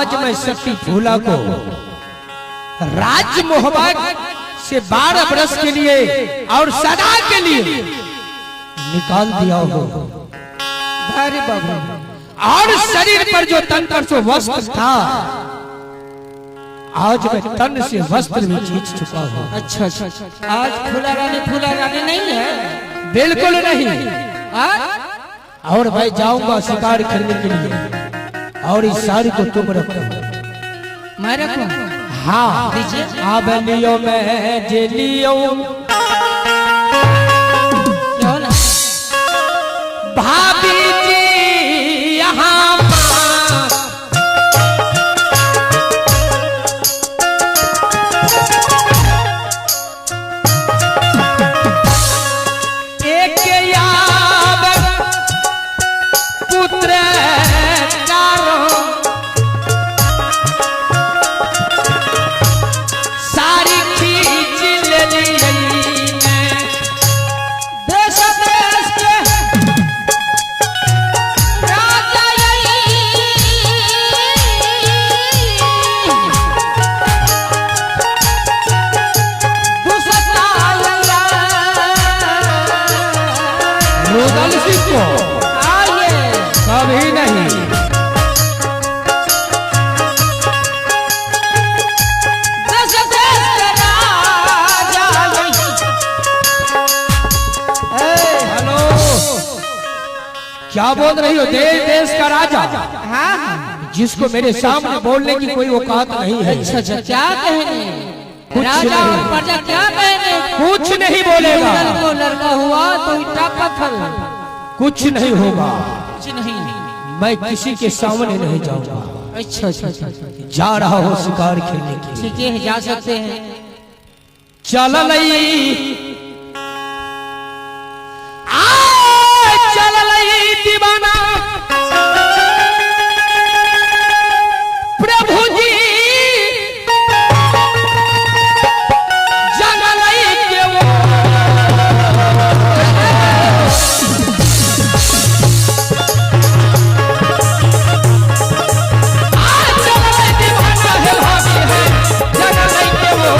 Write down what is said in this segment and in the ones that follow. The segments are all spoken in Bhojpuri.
आज मैं शक्ति फूला को राज्य मोहब्बत से 12 वर्ष के लिए और सदा के लिए निकाल दिया हो। अरे बाबा, और शरीर पर जो तन पर जो वस्त्र था, आज मैं तन से वस्त्र भी खींच चुका हूँ। अच्छा अच्छा, आज फूला रानी नहीं है? बिल्कुल नहीं। और मैं जाऊंगा शिकार करने के लिए, और इस साड़ी को तुम रखो। मैं रखूं? हाँ दीजिए। अब लियो मैं जे लियो भाभी जी यहाँ एक याद पुत्र सारी खींच ले ली देश देश के राजा रुदल सिंह को आइए। कभी नहीं। देश देश के राजा हेलो, क्या बोल रही हो? देश देश का राजा, हाँ, जिसको मेरे सामने बोलने की कोई औकात नहीं है। अच्छा अच्छा, क्या कहेंगे? कुछ राजा नहीं। और प्रजा क्या कहेंगे? कुछ नहीं बोलेगा, को लड़का हुआ तो ईटा पत्थर, कुछ नहीं होगा। कुछ नहीं। मैं किसी के सामने नहीं जाऊंगा। अच्छा अच्छा अच्छा, जा रहा हूँ शिकार खेलने के लिए। ठीक है, जा सकते हैं। चल दीवाना प्रभु जी जगलई के वो चललई दीवाना है भाभी है जगलई के वो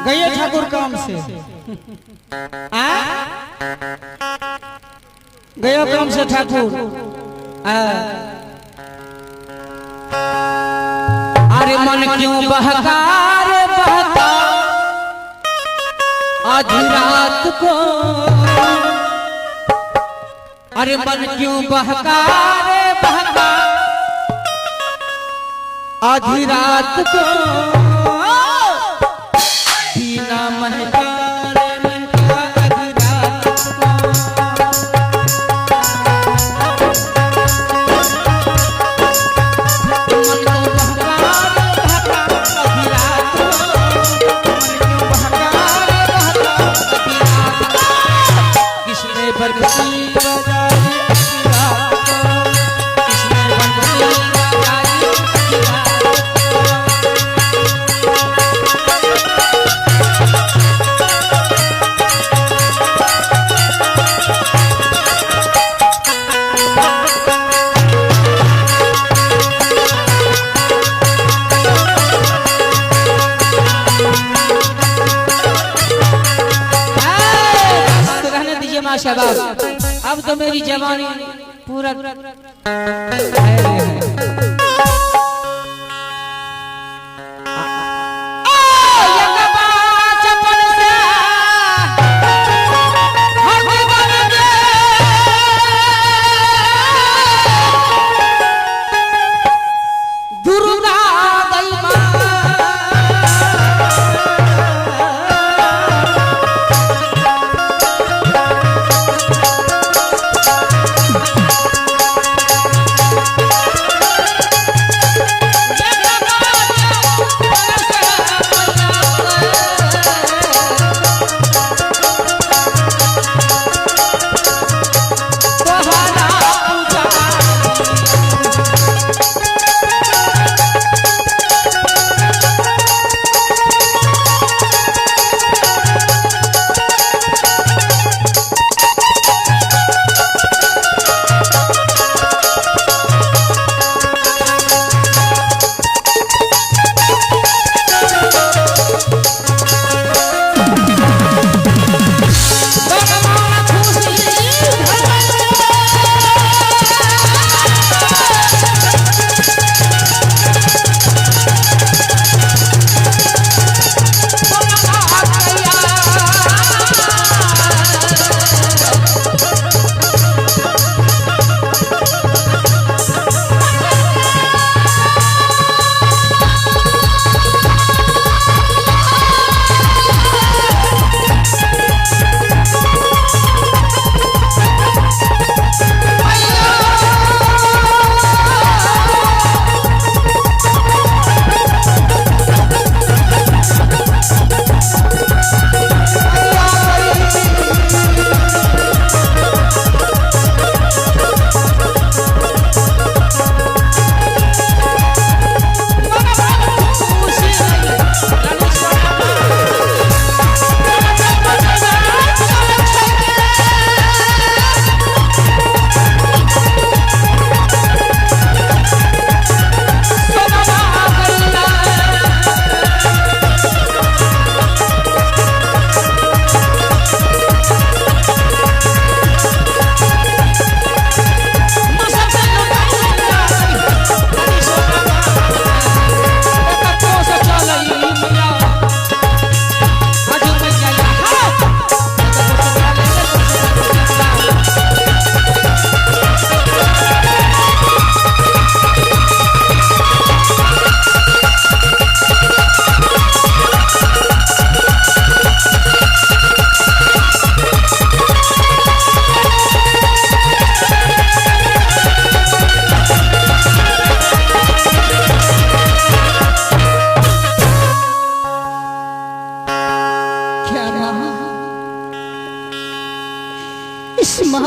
गए ठाकुर काम से गया काम से ठाकुर। अरे मन क्यों बहका रे बहका आधी रात को, अरे मन क्यों बहका रे बहका आधी रात को, बिना महका रे महका आधी रात को। मन को बहका रे बहका आधी रात को, मन क्यों बहका रे बहका आधी रात को। किसने बरकती बजाई आधी रात को, किसने बरकती बजाई आधी रात को। शाबाश, अब तो मेरी जवानी पूरा दुर्गा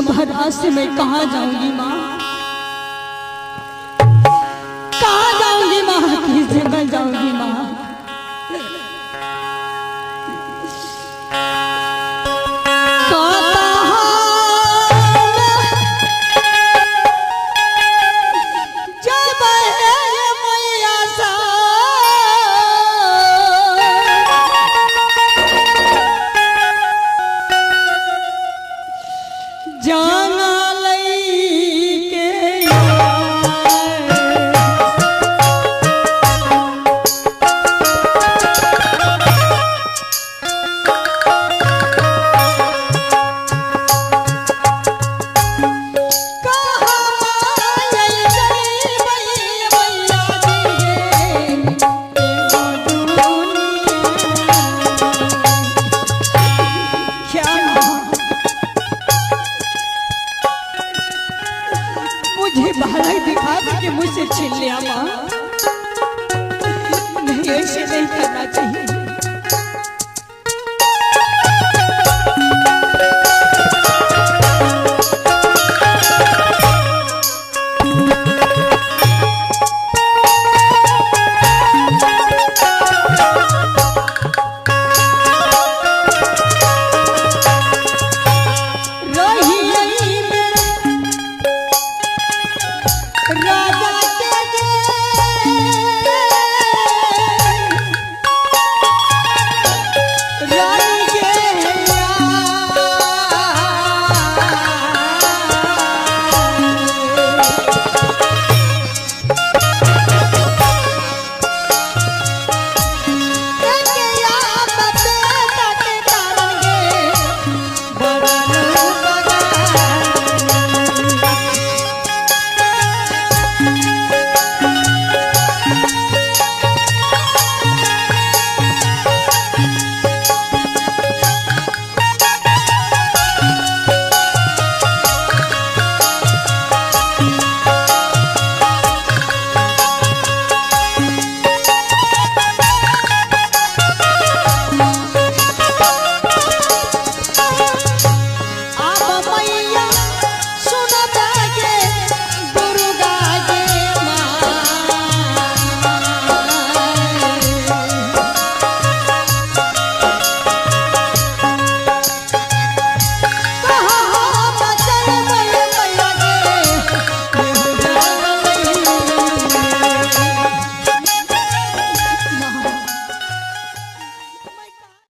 महाराज से मैं कहाँ जाऊंगी माँ, कहाँ जाऊंगी माँ, किसे मैं जाऊंगी माँ। मुझे बालक दिखा के मुझसे छीन लिया माँ, नहीं ऐसे नहीं करना चाहिए।